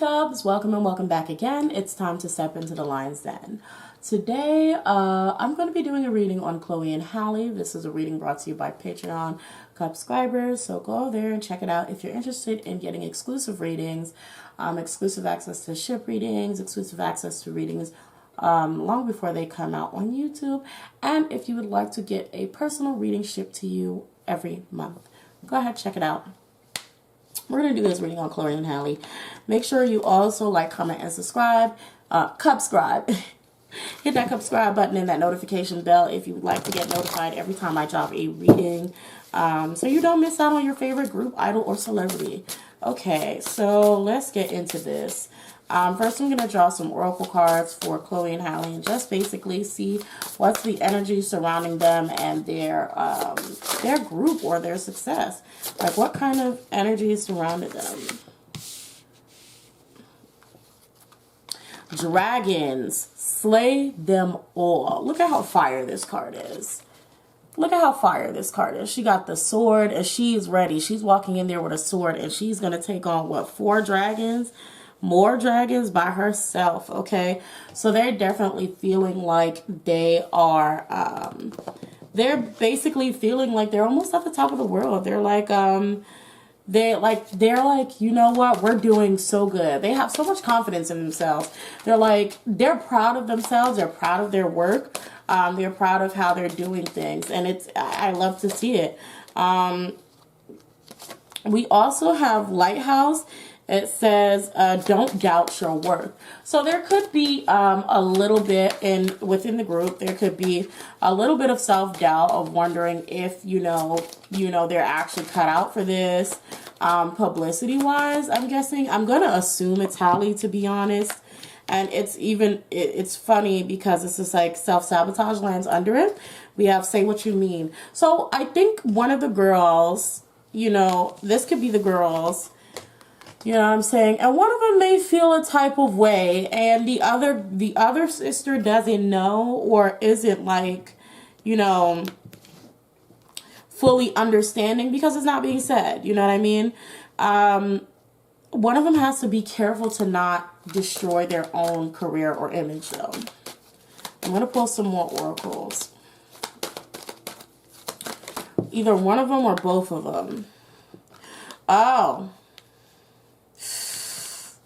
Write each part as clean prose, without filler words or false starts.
Cubs, welcome and welcome back again. It's time to step into the lion's den. Today, I'm going to be doing a reading on Chloe and Halle. This is a reading brought to you by Patreon subscribers, so go there and check it out if you're interested in getting exclusive readings, exclusive access to ship readings, exclusive access to readings long before they come out on YouTube, and if you would like to get a personal reading shipped to you every month. Go ahead, check it out. We're going to do this reading on Chloe and Halle. Make sure you also like, comment, and subscribe. Subscribe. Hit that subscribe button and that notification bell if you would like to get notified every time I drop a reading. So you don't miss out on your favorite group, idol, or celebrity. Okay, so let's get into this. First, I'm going to draw some oracle cards for Chloe and Halle and just basically see what's the energy surrounding them and their group or their success. Like, what kind of energy surrounded them? Dragons, slay them all. Look at how fire this card is. Look at how fire this card is. She got the sword and she's ready. She's walking in there with a sword and she's going to take on, what, 4 dragons? More dragons by herself, okay? So they're definitely feeling like they are, they're basically feeling like they're almost at the top of the world. They're like, you know what, we're doing so good. They have so much confidence in themselves. They're proud of themselves. They're proud of their work. They're proud of how they're doing things. And I love to see it. We also have Lighthouse. It says, don't doubt your worth. So there could be a little bit within the group, there could be a little bit of self-doubt of wondering if, you know, they're actually cut out for this. Publicity-wise, I'm guessing. I'm going to assume it's Halle, to be honest. And it's funny because it's just like self-sabotage lands under it. We have say what you mean. So I think one of the girls, this could be the girls. You know what I'm saying? And one of them may feel a type of way and the other sister doesn't know or isn't fully understanding because it's not being said. You know what I mean? One of them has to be careful to not destroy their own career or image though. I'm going to pull some more oracles. Either one of them or both of them. Oh.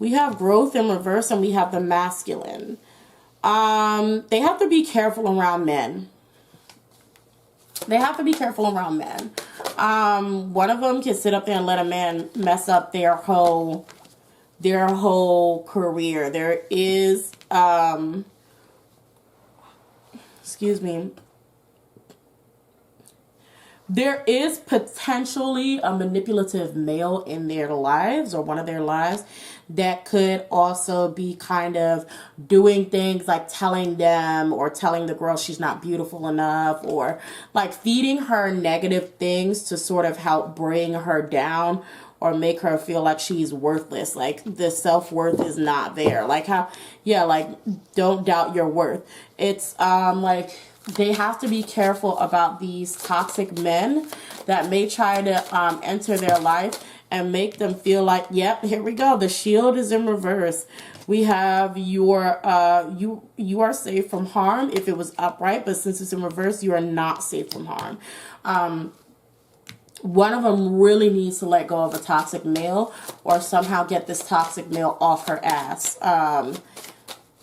We have growth in reverse and we have the masculine. They have to be careful around men. They have to be careful around men. One of them can sit up there and let a man mess up their whole career. There is, excuse me. There is potentially a manipulative male in their lives or one of their lives that could also be kind of doing things like telling them or telling the girl she's not beautiful enough or like feeding her negative things to sort of help bring her down or make her feel like she's worthless. Like the self-worth is not there. Like don't doubt your worth. It's they have to be careful about these toxic men that may try to enter their life and make them feel like, yep, here we go. The shield is in reverse. We have you are safe from harm if it was upright, but since it's in reverse, you are not safe from harm. One of them really needs to let go of a toxic male or somehow get this toxic male off her ass.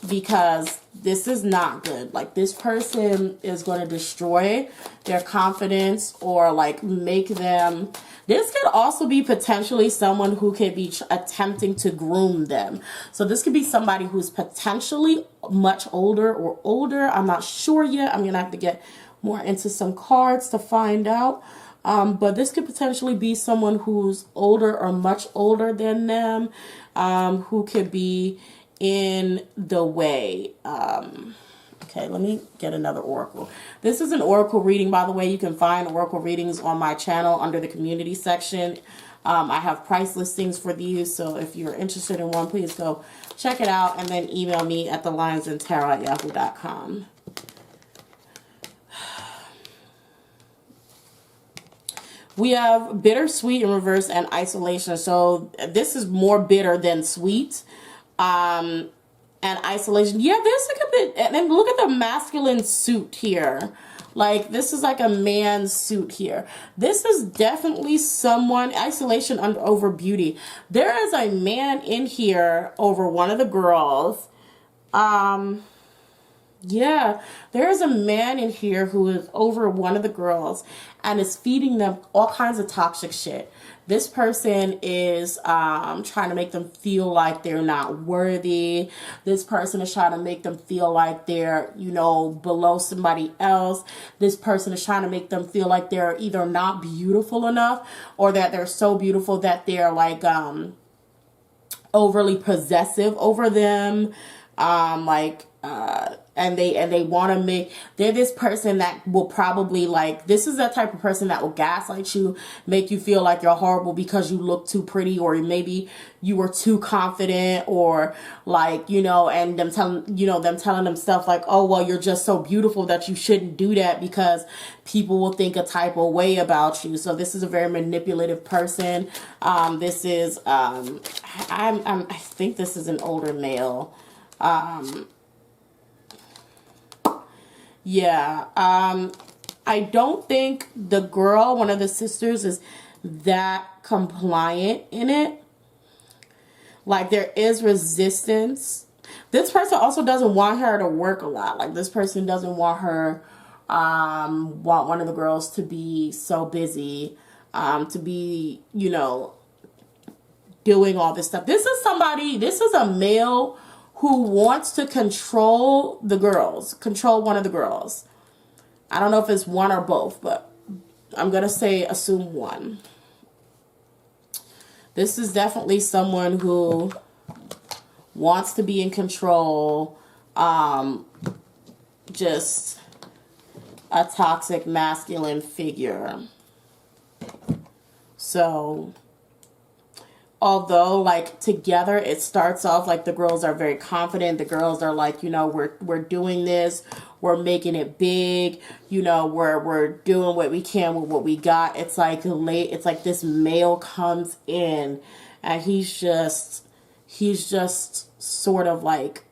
Because this is not good. Like, this person is going to destroy their confidence or like make them. This could also be potentially someone who could be attempting to groom them. So this could be somebody who's potentially much older or older. I'm not sure yet. I'm going to have to get more into some cards to find out. But this could potentially be someone who's older or much older than them, who could be in the way. Okay, let me get another oracle. This is an oracle reading, by the way. You can find oracle readings on my channel under the community section. I have price listings for these, so if you're interested in one, please go check it out and then email me at thelionsandtarot@yahoo.com. We have bittersweet in reverse and isolation. So this is more bitter than sweet. And isolation. Yeah, there's like a bit, and then look at the masculine suit here. Like, this is like a man's suit here. This is definitely someone, isolation over beauty. There is a man in here over one of the girls. Yeah, there is a man in here who is over one of the girls and is feeding them all kinds of toxic shit. This person is trying to make them feel like they're not worthy. This person is trying to make them feel like they're, you know, below somebody else. This person is trying to make them feel like they're either not beautiful enough or that they're so beautiful that they're like overly possessive over them. And they want to make, they're this person that will probably like, this is that type of person that will gaslight you, make you feel like you're horrible because you look too pretty, or maybe you were too confident, or like, you know, and them telling them stuff like, oh, well, you're just so beautiful that you shouldn't do that because people will think a type of way about you. So this is a very manipulative person. This is, I think this is an older male. Yeah, I don't think the girl, one of the sisters, is that compliant in it. Like, there is resistance. This person also doesn't want her to work a lot. Like, this person doesn't want her, want one of the girls to be so busy, to be, you know, doing all this stuff. This is a male who wants to control the girls, control one of the girls. I don't know if it's one or both, but I'm going to assume one. This is definitely someone who wants to be in control, just a toxic masculine figure. So, although, like, together it starts off like the girls are very confident. The girls are like, you know, we're doing this. We're making it big. You know, we're doing what we can with what we got. It's like this male comes in and he's just sort of like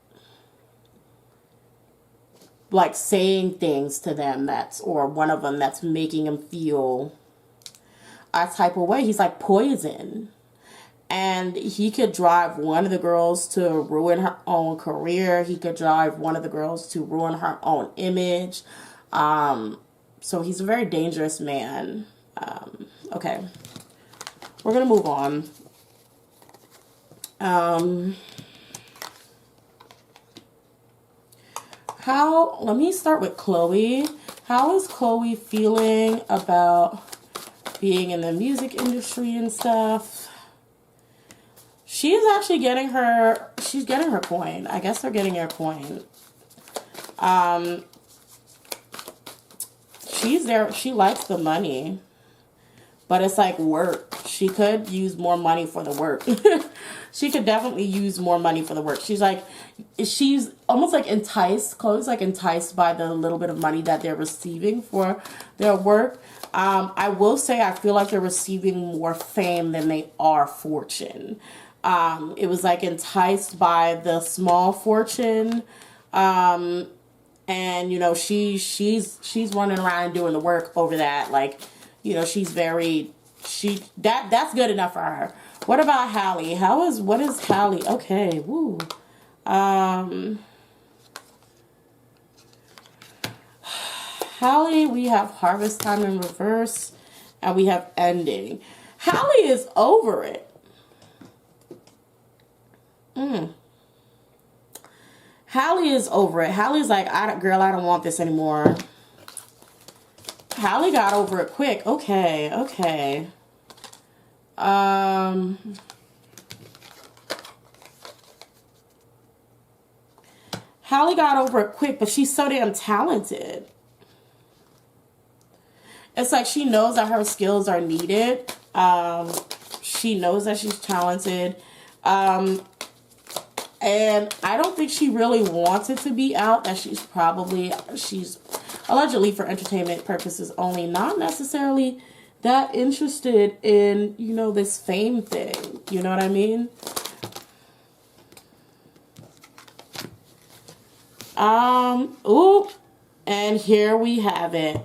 saying things to them or one of them that's making him feel a type of way. He's like poison. And he could drive one of the girls to ruin her own career. He could drive one of the girls to ruin her own image. So he's a very dangerous man. Okay. We're going to move on. Let me start with Chloe. How is Chloe feeling about being in the music industry and stuff? She's actually getting her coin. I guess they're getting her coin. She's there. She likes the money, but it's like work. She could use more money for the work. She could definitely use more money for the work. She's almost like enticed. Chloe's like enticed by the little bit of money that they're receiving for their work. I will say I feel like they're receiving more fame than they are fortune. It was like enticed by the small fortune. And you know, she's running around and doing the work over that. Like, you know, that's good enough for her. What about Halle? What is Halle? Okay. Woo. Halle, we have harvest time in reverse and we have ending. Halle is over it. Halle is over it. Halle's like, girl, I don't want this anymore. Halle got over it quick. Okay. Halle got over it quick, but she's so damn talented. It's like she knows that her skills are needed. She knows that she's talented. And I don't think she really wants it to be out that she's allegedly for entertainment purposes only, not necessarily that interested in, you know, this fame thing. You know what I mean? Ooh, and here we have it.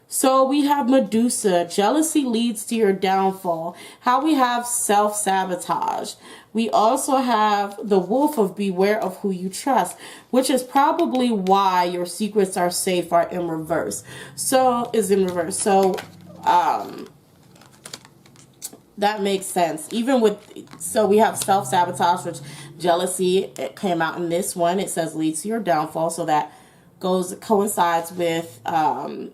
So we have Medusa, jealousy leads to your downfall. How we have self-sabotage. We also have the Wolf of beware of who you trust, which is probably why your secrets are safe are in reverse. So, that makes sense. Even with, so we have self-sabotage, which jealousy, it came out in this one. It says leads to your downfall. So that coincides with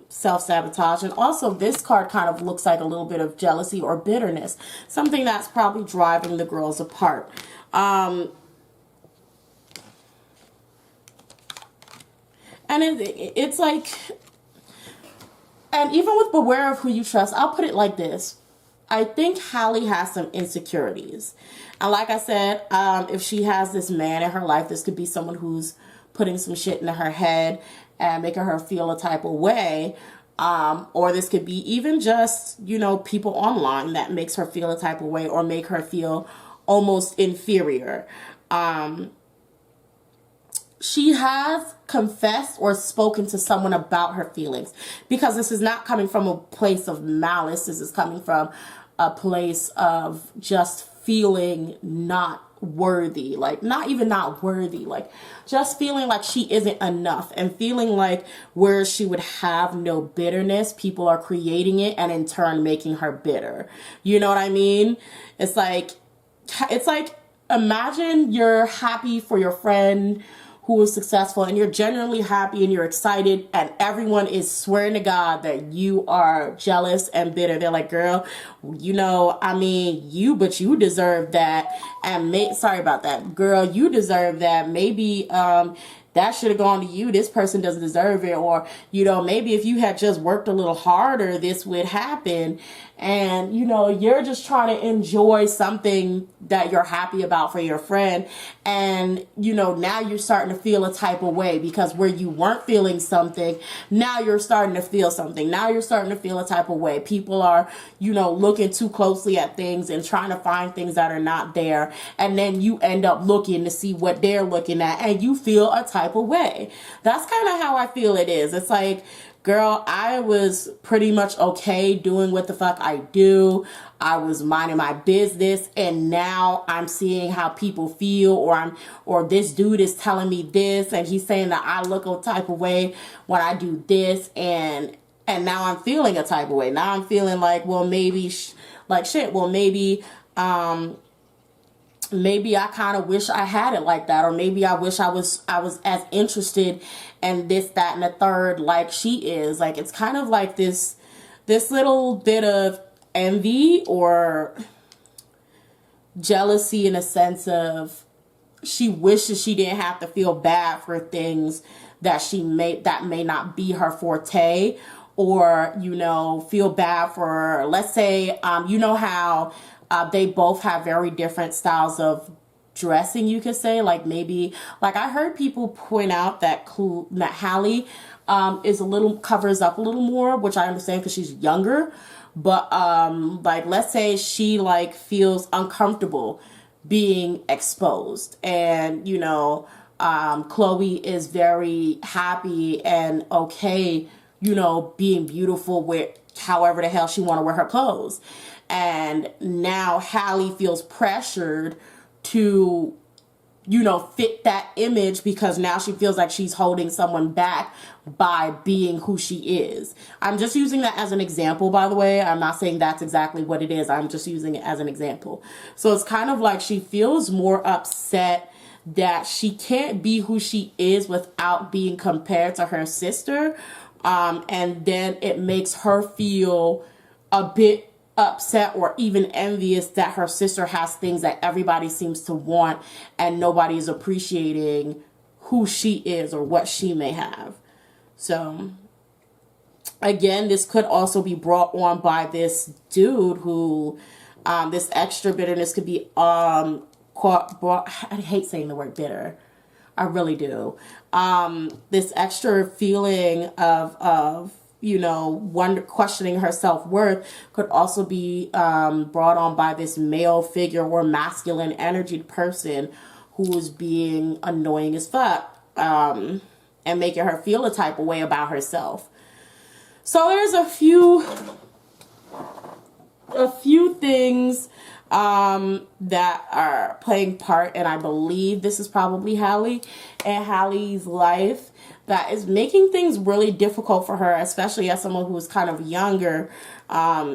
self-sabotage. And also this card kind of looks like a little bit of jealousy or bitterness, something that's probably driving the girls apart. And it's like, and even with beware of who you trust, I'll put it like this. I think Halle has some insecurities. And like I said, if she has this man in her life, this could be someone who's putting some shit in her head and making her feel a type of way. Or this could be even just, you know, people online that makes her feel a type of way or make her feel almost inferior. She has confessed or spoken to someone about her feelings, because this is not coming from a place of malice. This is coming from a place of just feeling not worthy, like not even not worthy, like just feeling like she isn't enough, and feeling like where she would have no bitterness, people are creating it and in turn making her bitter. You know what I mean? It's like imagine you're happy for your friend who is successful, and you're genuinely happy and you're excited, and everyone is swearing to God that you are jealous and bitter. They're like, girl, you know, I mean, but you deserve that. And sorry about that, girl, you deserve that. Maybe that should have gone to you. This person doesn't deserve it. Or, you know, maybe if you had just worked a little harder, this would happen. And, you know, you're just trying to enjoy something that you're happy about for your friend. And, you know, now you're starting to feel a type of way, because where you weren't feeling something, now you're starting to feel something. Now you're starting to feel a type of way. People are, you know, looking too closely at things and trying to find things that are not there. And then you end up looking to see what they're looking at, and you feel a type of way. That's kind of how I feel it is. It's like, girl, I was pretty much okay doing what the fuck I do. I was minding my business, and now I'm seeing how people feel, or this dude is telling me this, and he's saying that I look a type of way when I do this, and now I'm feeling a type of way. Now I'm feeling like, well, maybe maybe I kind of wish I had it like that, or maybe I wish I was as interested in this, that, and the third like she is. Like, it's kind of like this little bit of envy or jealousy, in a sense of she wishes she didn't have to feel bad for things that may not be her forte, or, you know, feel bad for, let's say, you know how they both have very different styles of dressing, you could say. Like, maybe, like, I heard people point out that Halle covers up a little more, which I understand because she's younger. But like, let's say she like feels uncomfortable being exposed, and, you know, Chloe is very happy and okay, you know, being beautiful with however the hell she want to wear her clothes. And now Halle feels pressured to, you know, fit that image, because now she feels like she's holding someone back by being who she is. I'm just using that as an example, by the way. I'm not saying that's exactly what it is. I'm just using it as an example. So it's kind of like she feels more upset that she can't be who she is without being compared to her sister. And then it makes her feel a bit upset or even envious that her sister has things that everybody seems to want, and nobody is appreciating who she is or what she may have. So again, this could also be brought on by this dude who, this extra bitterness could be I hate saying the word bitter. I really do. This extra feeling of you know, questioning her self-worth could also be brought on by this male figure or masculine energy person who is being annoying as fuck, and making her feel a type of way about herself. So there's a few things that are playing part, and I believe this is probably Halle and Halle's life, that is making things really difficult for her, especially as someone who's kind of younger,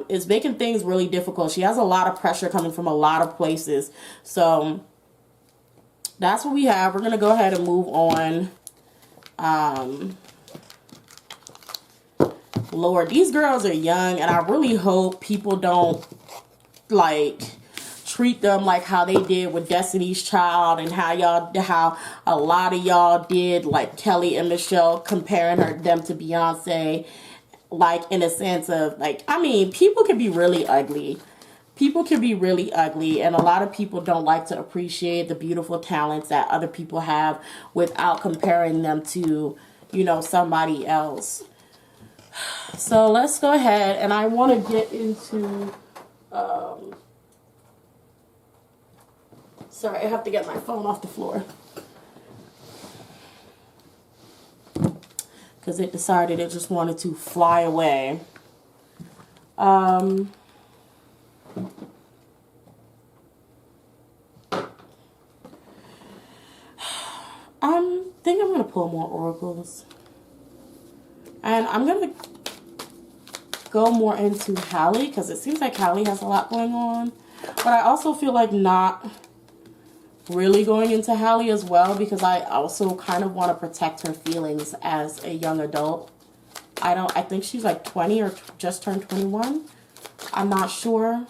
is making things really difficult. She has a lot of pressure coming from a lot of places. So that's what we have. We're going to go ahead and move on. Lord, these girls are young, and I really hope people don't, like, treat them like how they did with Destiny's Child, and how a lot of y'all did, like Kelly and Michelle, comparing them to Beyonce, like, in a sense of, like, I mean, people can be really ugly. People can be really ugly, and a lot of people don't like to appreciate the beautiful talents that other people have without comparing them to, you know, somebody else. So let's go ahead, and I want to get into, sorry, I have to get my phone off the floor, because it decided it just wanted to fly away. I think I'm going to pull more oracles. And I'm going to go more into Halle, because it seems like Halle has a lot going on. But I also feel like not really going into Halle as well, because I also kind of want to protect her feelings as a young adult. I think she's like 20 or just turned 21. I'm not sure.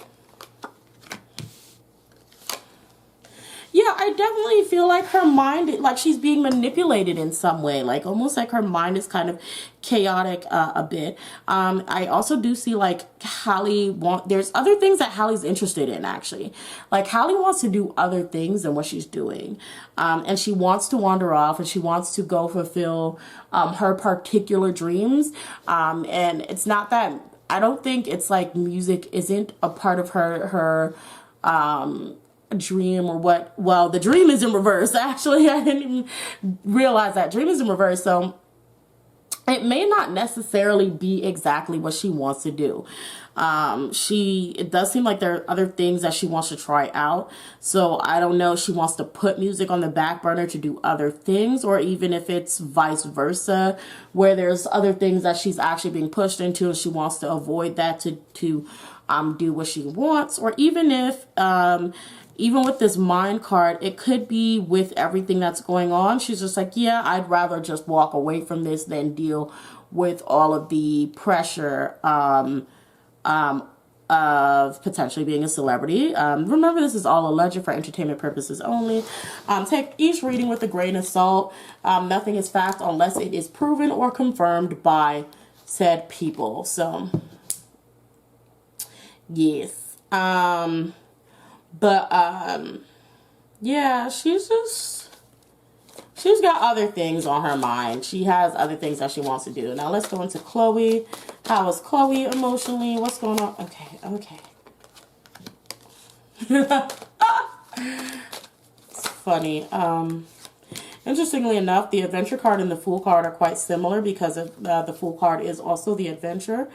Yeah, I definitely feel like her mind, like she's being manipulated in some way, like almost like her mind is kind of chaotic a bit. I also do see like Halle there's other things that Halle's interested in, actually. Like Halle wants to do other things than what she's doing. And she wants to wander off, and she wants to go fulfill her particular dreams. And it's not that, I don't think it's like music isn't a part of her dream or what. Well, the dream is in reverse, actually. I didn't even realize that dream is in reverse. So it may not necessarily be exactly what she wants to do. It does seem like there are other things that she wants to try out. So I don't know if she wants to put music on the back burner to do other things, or even if it's vice versa, where there's other things that she's actually being pushed into and she wants to avoid that to do what she wants. Or even if, even with this mind card, it could be with everything that's going on, she's just like, yeah, I'd rather just walk away from this than deal with all of the pressure of potentially being a celebrity. Remember, this is all alleged for entertainment purposes only. Take each reading with a grain of salt. Nothing is fact unless it is proven or confirmed by said people. So, yes. But, yeah, she's got other things on her mind. She has other things that she wants to do. Now, let's go into Chloe. How is Chloe emotionally? What's going on? Okay. It's funny. Interestingly enough, the adventure card and the fool card are quite similar, because the fool card is also the adventure.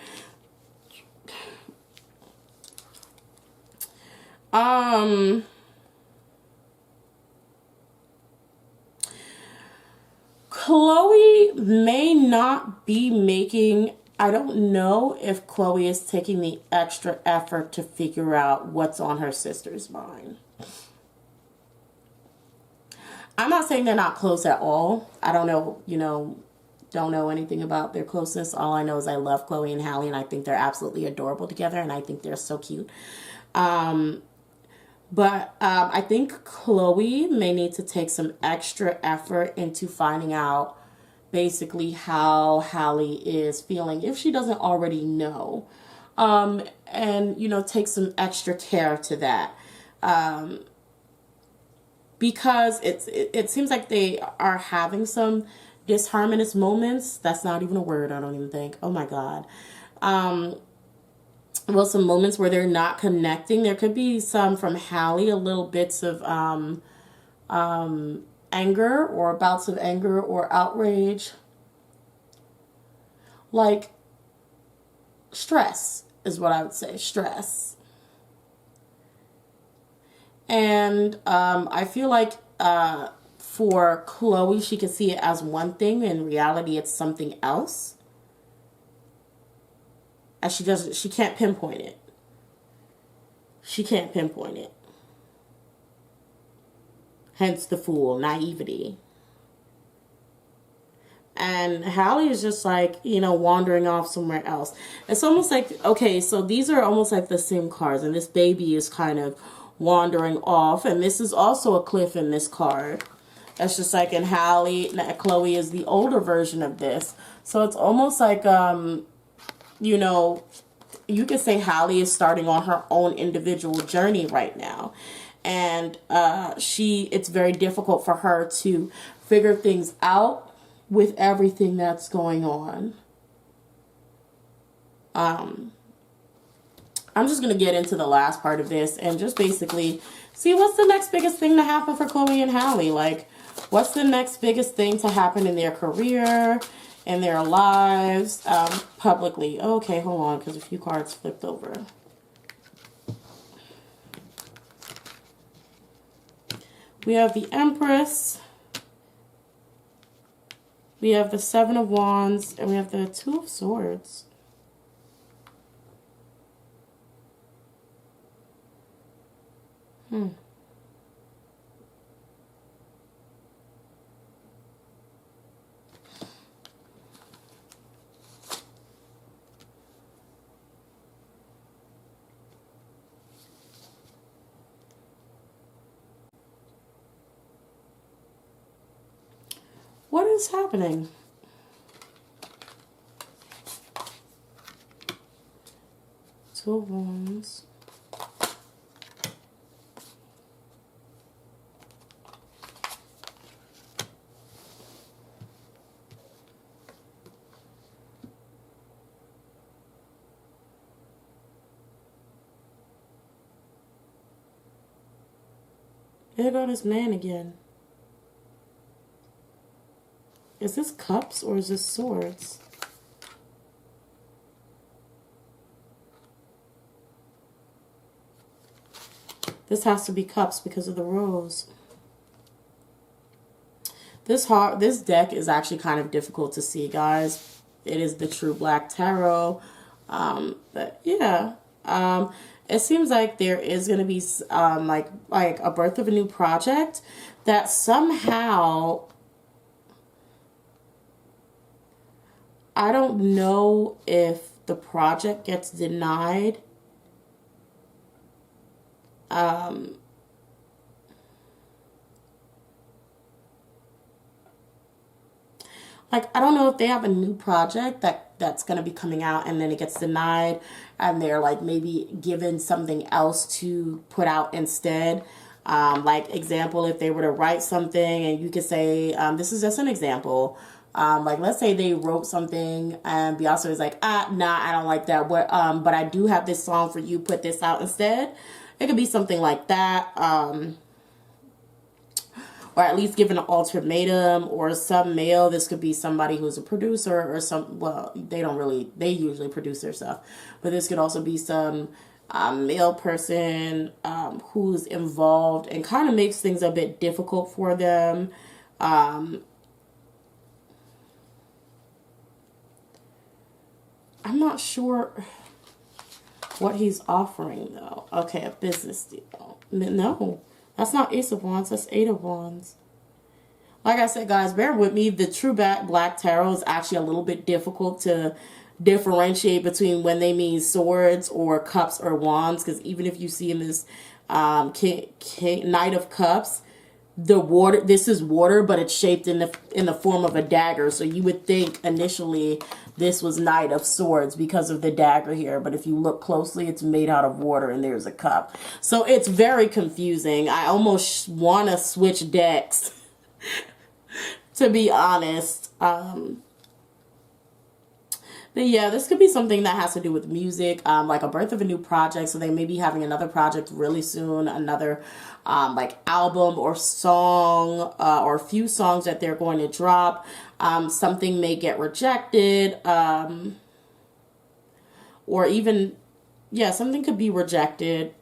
Chloe may not be making, I don't know if Chloe is taking the extra effort to figure out what's on her sister's mind. I'm not saying they're not close at all. I don't know, don't know anything about their closeness. All I know is I love Chloe and Halle, and I think they're absolutely adorable together, and I think they're so cute. But I think Chloe may need to take some extra effort into finding out basically how Halle is feeling, if she doesn't already know. And, take some extra care to that. Because it seems like they are having some disharmonious moments. That's not even a word, I don't even think. Oh my God. Well, some moments where they're not connecting. There could be some from Halle, a little bits of anger or bouts of anger or outrage. Like stress is what I would say, stress. And I feel like for Chloe, she could see it as one thing. In reality, it's something else. And she can't pinpoint it. She can't pinpoint it. Hence the fool, naivety. And Halle is just like, you know, wandering off somewhere else. It's almost like, okay, so these are almost like the same cards. And this baby is kind of wandering off. And this is also a cliff in this card. That's just like in Halle, Chloe is the older version of this. So it's almost like, you know, you could say Halle is starting on her own individual journey right now. And it's very difficult for her to figure things out with everything that's going on. I'm just going to get into the last part of this and just basically see what's the next biggest thing to happen for Chloe and Halle. Like, what's the next biggest thing to happen in their career, in their lives, publicly. Okay, hold on, because a few cards flipped over. We have the Empress. We have the Seven of Wands, and we have the Two of Swords. What is happening? Two of Wands. There go this man again. Is this cups or is this swords? This has to be cups because of the rose. This deck is actually kind of difficult to see, guys. It is the True Black Tarot. But yeah, it seems like there is going to be like a birth of a new project that somehow, I don't know if the project gets denied. Like, I don't know if they have a new project that's going to be coming out and then it gets denied and they're like maybe given something else to put out instead. Like, example, if they were to write something and you could say, this is just an example. Like, let's say they wrote something and Beyonce was like, nah, I don't like that. But I do have this song for you. Put this out instead. It could be something like that. Or at least give an ultimatum, or some male. This could be somebody who's a producer or well, they usually produce their stuff. But this could also be some male person who's involved and kind of makes things a bit difficult for them. I'm not sure what he's offering, though. Okay, a business deal. No, that's not Ace of Wands. That's Eight of Wands. Like I said, guys, bear with me. The True Black Tarot is actually a little bit difficult to differentiate between when they mean swords or cups or wands. Because even if you see in this Knight of Cups, this is water, but it's shaped in the form of a dagger. So you would think initially this was Knight of Swords because of the dagger here. But if you look closely, it's made out of water and there's a cup. So it's very confusing. I almost want to switch decks, to be honest. But yeah, this could be something that has to do with music, like a birth of a new project. So they may be having another project really soon, another like album or song or a few songs that they're going to drop. Something may get rejected, or even, yeah, something could be rejected.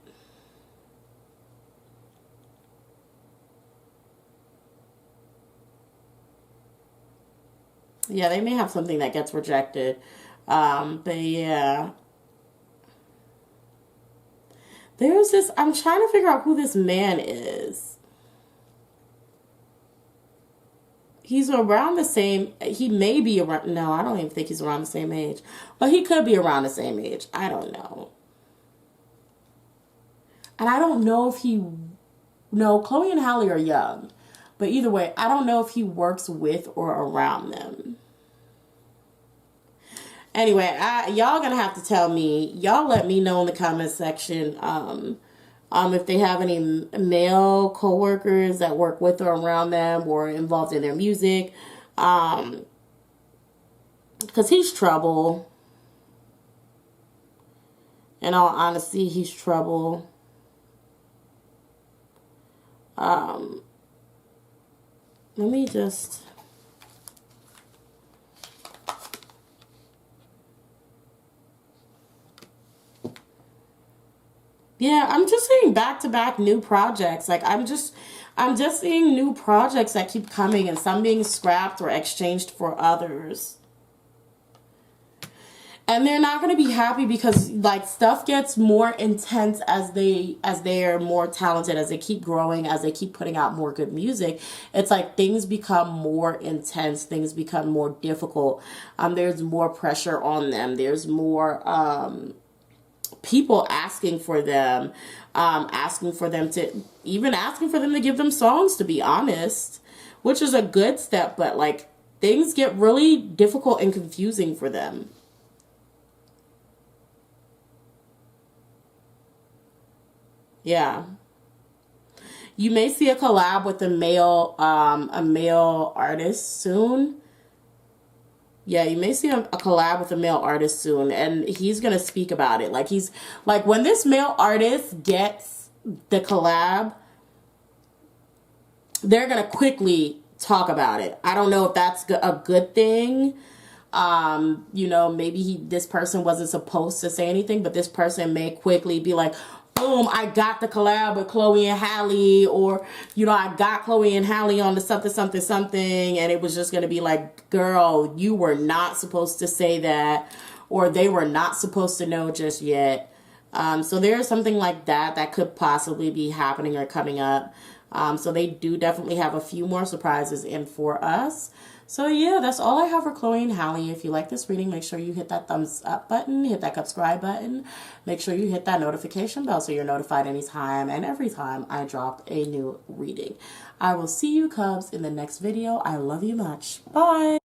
Yeah, they may have something that gets rejected. But yeah. There's this, I'm trying to figure out who this man is. He's around the same, he may be around, no, I don't even think he's around the same age. But he could be around the same age. I don't know. And I don't know if he, no, Chloe and Halle are young. But either way, I don't know if he works with or around them. Anyway, y'all gonna have to tell me. Y'all let me know in the comment section if they have any male coworkers that work with or around them or involved in their music. Because he's trouble. In all honesty, he's trouble. Let me just... Yeah, I'm just seeing back-to-back new projects. Like, I'm just seeing new projects that keep coming and some being scrapped or exchanged for others. And they're not going to be happy because, like, stuff gets more intense as they are more talented, as they keep growing, as they keep putting out more good music. It's like things become more intense, things become more difficult. There's more pressure on them. There's more people asking for them, asking for them to give them songs, to be honest, which is a good step, but like things get really difficult and confusing for them. Yeah. You may see a collab with a male artist soon. Yeah, you may see a collab with a male artist soon, and he's gonna speak about it. Like, he's like, when this male artist gets the collab, they're gonna quickly talk about it. I don't know if that's a good thing. You know, maybe this person wasn't supposed to say anything, but this person may quickly be like, boom, I got the collab with Chloe and Halle, or, you know, I got Chloe and Halle on the something, something, something, and it was just going to be like, girl, you were not supposed to say that, or they were not supposed to know just yet. So there is something like that that could possibly be happening or coming up. So they do definitely have a few more surprises in for us. So yeah, that's all I have for Chloe and Halle. If you like this reading, make sure you hit that thumbs up button, hit that subscribe button. Make sure you hit that notification bell so you're notified anytime and every time I drop a new reading. I will see you, Cubs, in the next video. I love you much. Bye.